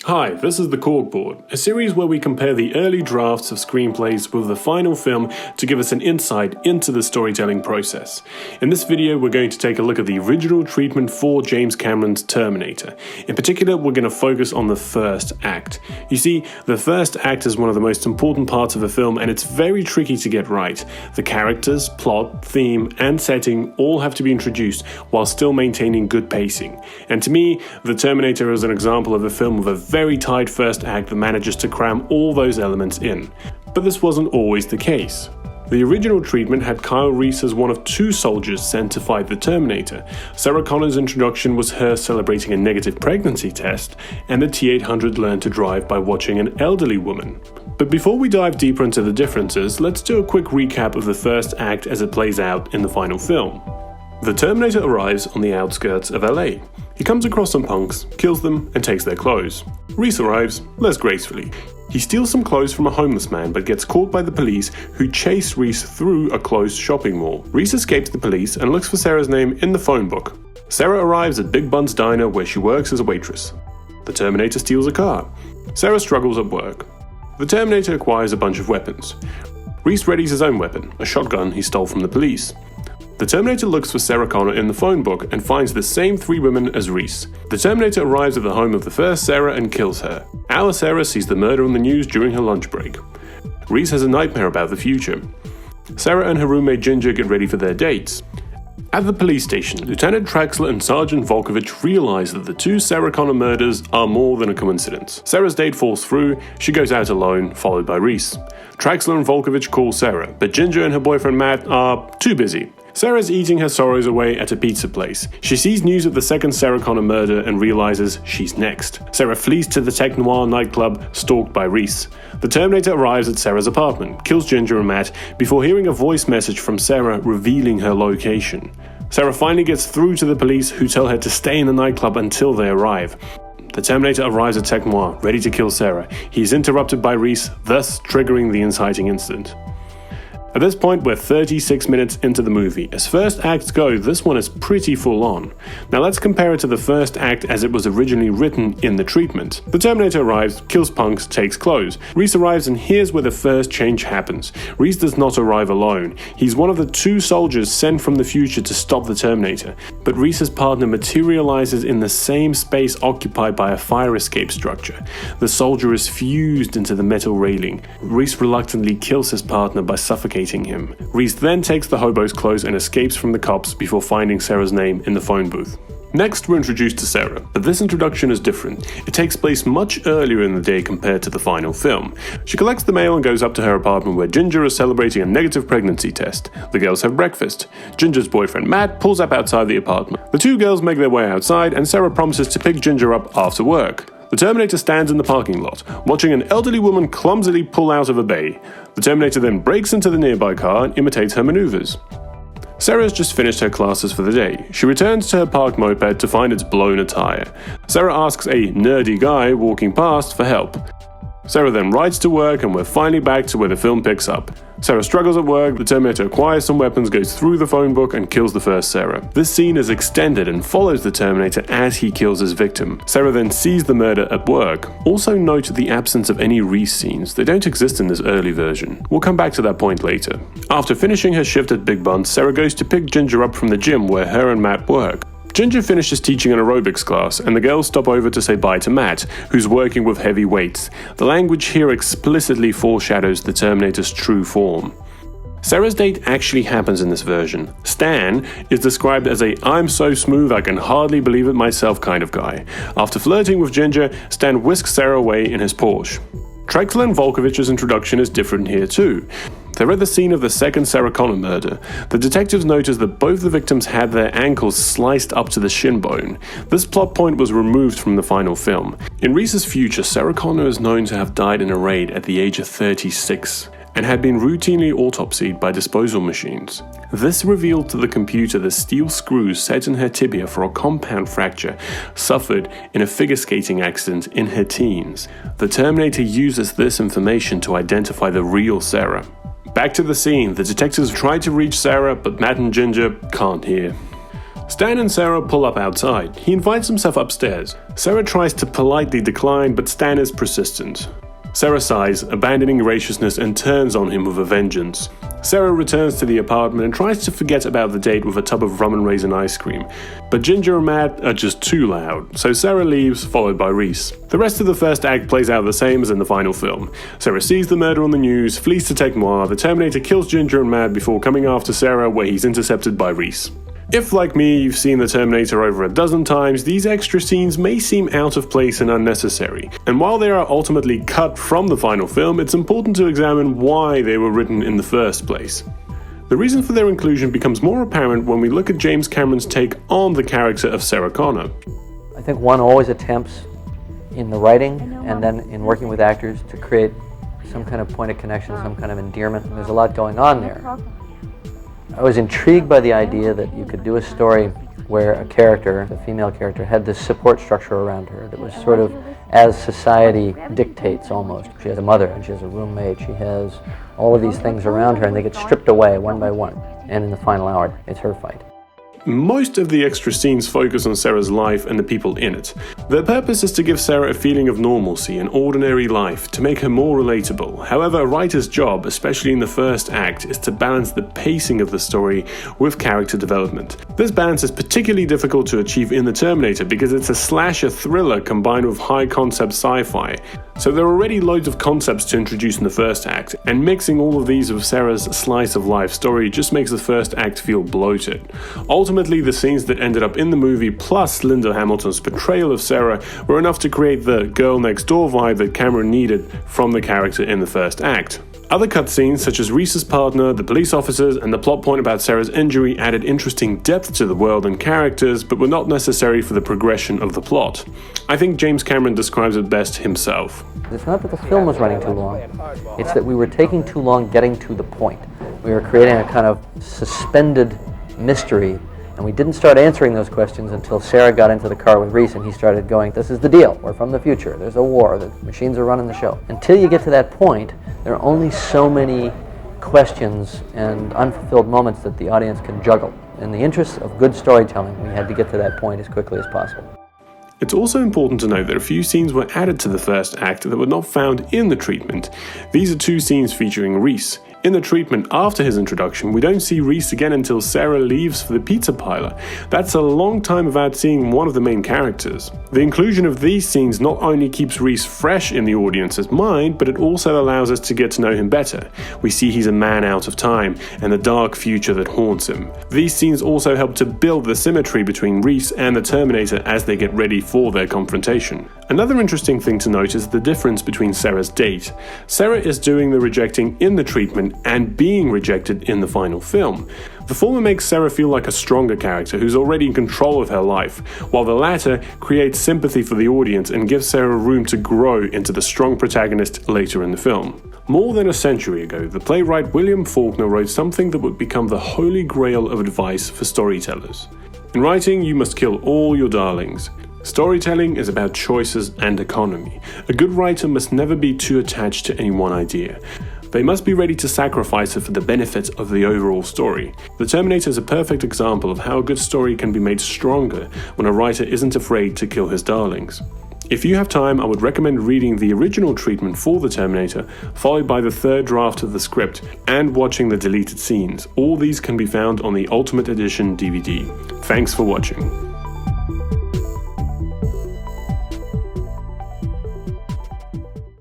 Hi, this is the Corkboard, a series where we compare the early drafts of screenplays with the final film to give us an insight into the storytelling process. In this video, we're going to take a look at the original treatment for James Cameron's Terminator. In particular, we're going to focus on the first act. You see, the first act is one of the most important parts of a film, and it's very tricky to get right. The characters, plot, theme, and setting all have to be introduced while still maintaining good pacing. And to me, The Terminator is an example of a film with a very tight first act that manages to cram all those elements in. But this wasn't always the case. The original treatment had Kyle Reese as one of two soldiers sent to fight the Terminator. Sarah Connor's introduction was her celebrating a negative pregnancy test, and the T-800 learned to drive by watching an elderly woman. But before we dive deeper into the differences, let's do a quick recap of the first act as it plays out in the final film. The Terminator arrives on the outskirts of LA. He comes across some punks, kills them, and takes their clothes. Reese arrives, less gracefully. He steals some clothes from a homeless man but gets caught by the police, who chase Reese through a closed shopping mall. Reese escapes the police and looks for Sarah's name in the phone book. Sarah arrives at Big Bun's diner where she works as a waitress. The Terminator steals a car. Sarah struggles at work. The Terminator acquires a bunch of weapons. Reese readies his own weapon, a shotgun he stole from the police. The Terminator looks for Sarah Connor in the phone book and finds the same three women as Reese. The Terminator arrives at the home of the first Sarah and kills her. Our Sarah sees the murder on the news during her lunch break. Reese has a nightmare about the future. Sarah and her roommate Ginger get ready for their dates. At the police station, Lieutenant Traxler and Sergeant Volkovich realize that the two Sarah Connor murders are more than a coincidence. Sarah's date falls through, she goes out alone, followed by Reese. Traxler and Volkovich call Sarah, but Ginger and her boyfriend Matt are too busy. Sarah's eating her sorrows away at a pizza place. She sees news of the second Sarah Connor murder and realizes she's next. Sarah flees to the Tech Noir nightclub, stalked by Reese. The Terminator arrives at Sarah's apartment, kills Ginger and Matt, before hearing a voice message from Sarah revealing her location. Sarah finally gets through to the police, who tell her to stay in the nightclub until they arrive. The Terminator arrives at Tech Noir, ready to kill Sarah. He is interrupted by Reese, thus triggering the inciting incident. At this point, we're 36 minutes into the movie. As first acts go, this one is pretty full on. Now let's compare it to the first act as it was originally written in the treatment. The Terminator arrives, kills punks, takes clothes. Reese arrives, and here's where the first change happens. Reese does not arrive alone. He's one of the two soldiers sent from the future to stop the Terminator. But Reese's partner materializes in the same space occupied by a fire escape structure. The soldier is fused into the metal railing. Reese reluctantly kills his partner by suffocating him. Reese then takes the hobo's clothes and escapes from the cops before finding Sarah's name in the phone booth. Next, we're introduced to Sarah, but this introduction is different. It takes place much earlier in the day compared to the final film. She collects the mail and goes up to her apartment where Ginger is celebrating a negative pregnancy test. The girls have breakfast. Ginger's boyfriend Matt pulls up outside the apartment. The two girls make their way outside, and Sarah promises to pick Ginger up after work. The Terminator stands in the parking lot, watching an elderly woman clumsily pull out of a bay. The Terminator then breaks into the nearby car and imitates her maneuvers. Sarah has just finished her classes for the day. She returns to her parked moped to find its blown a tire. Sarah asks a nerdy guy walking past for help. Sarah then rides to work, and we're finally back to where the film picks up. Sarah struggles at work, the Terminator acquires some weapons, goes through the phone book, and kills the first Sarah. This scene is extended and follows the Terminator as he kills his victim. Sarah then sees the murder at work. Also note the absence of any Reese scenes. They don't exist in this early version. We'll come back to that point later. After finishing her shift at Big Bun, Sarah goes to pick Ginger up from the gym where her and Matt work. Ginger finishes teaching an aerobics class, and the girls stop over to say bye to Matt, who's working with heavy weights. The language here explicitly foreshadows the Terminator's true form. Sarah's date actually happens in this version. Stan is described as a "I'm so smooth I can hardly believe it myself" kind of guy. After flirting with Ginger, Stan whisks Sarah away in his Porsche. Traxler and Volkovich's introduction is different here too. They're at the scene of the second Sarah Connor murder. The detectives notice that both the victims had their ankles sliced up to the shin bone. This plot point was removed from the final film. In Reese's future, Sarah Connor is known to have died in a raid at the age of 36. And had been routinely autopsied by disposal machines. This revealed to the computer the steel screws set in her tibia for a compound fracture suffered in a figure skating accident in her teens. The Terminator uses this information to identify the real Sarah. Back to the scene, the detectives try to reach Sarah, but Matt and Ginger can't hear. Stan and Sarah pull up outside. He invites himself upstairs. Sarah tries to politely decline, but Stan is persistent. Sarah sighs, abandoning graciousness, and turns on him with a vengeance. Sarah returns to the apartment and tries to forget about the date with a tub of rum and raisin ice cream. But Ginger and Matt are just too loud, so Sarah leaves, followed by Reese. The rest of the first act plays out the same as in the final film. Sarah sees the murder on the news, flees to Tecmoir, the Terminator kills Ginger and Matt before coming after Sarah, where he's intercepted by Reese. If, like me, you've seen the Terminator over a dozen times, these extra scenes may seem out of place and unnecessary. And while they are ultimately cut from the final film, it's important to examine why they were written in the first place. The reason for their inclusion becomes more apparent when we look at James Cameron's take on the character of Sarah Connor. I think one always attempts in the writing and then in working with actors to create some kind of point of connection, some kind of endearment, and there's a lot going on there. I was intrigued by the idea that you could do a story where a character, a female character, had this support structure around her that was sort of as society dictates almost. She has a mother and she has a roommate, she has all of these things around her and they get stripped away one by one. And in the final hour, it's her fight. Most of the extra scenes focus on Sarah's life and the people in it. Their purpose is to give Sarah a feeling of normalcy and ordinary life, to make her more relatable. However, a writer's job, especially in the first act, is to balance the pacing of the story with character development. This balance is particularly difficult to achieve in The Terminator because it's a slasher thriller combined with high-concept sci-fi. So there are already loads of concepts to introduce in the first act, and mixing all of these with Sarah's slice-of-life story just makes the first act feel bloated. Ultimately, the scenes that ended up in the movie plus Linda Hamilton's portrayal of Sarah were enough to create the girl next door vibe that Cameron needed from the character in the first act. Other cutscenes, such as Reese's partner, the police officers, and the plot point about Sarah's injury added interesting depth to the world and characters, but were not necessary for the progression of the plot. I think James Cameron describes it best himself. It's not that the film was running too long, it's that we were taking too long getting to the point. We were creating a kind of suspended mystery, and we didn't start answering those questions until Sarah got into the car with Reese and he started going, this is the deal, we're from the future, there's a war, the machines are running the show. Until you get to that point, there are only so many questions and unfulfilled moments that the audience can juggle. In the interest of good storytelling, we had to get to that point as quickly as possible. It's also important to note that a few scenes were added to the first act that were not found in the treatment. These are two scenes featuring Reese. In the treatment after his introduction, we don't see Reese again until Sarah leaves for the pizza parlor. That's a long time without seeing one of the main characters. The inclusion of these scenes not only keeps Reese fresh in the audience's mind, but it also allows us to get to know him better. We see he's a man out of time and the dark future that haunts him. These scenes also help to build the symmetry between Reese and the Terminator as they get ready for their confrontation. Another interesting thing to note is the difference between Sarah's date. Sarah is doing the rejecting in the treatment and being rejected in the final film. The former makes Sarah feel like a stronger character who's already in control of her life, while the latter creates sympathy for the audience and gives Sarah room to grow into the strong protagonist later in the film. More than a century ago, the playwright William Faulkner wrote something that would become the holy grail of advice for storytellers. In writing, you must kill all your darlings. Storytelling is about choices and economy. A good writer must never be too attached to any one idea. They must be ready to sacrifice it for the benefit of the overall story. The Terminator is a perfect example of how a good story can be made stronger when a writer isn't afraid to kill his darlings. If you have time, I would recommend reading the original treatment for The Terminator, followed by the third draft of the script, and watching the deleted scenes. All these can be found on the Ultimate Edition DVD. Thanks for watching.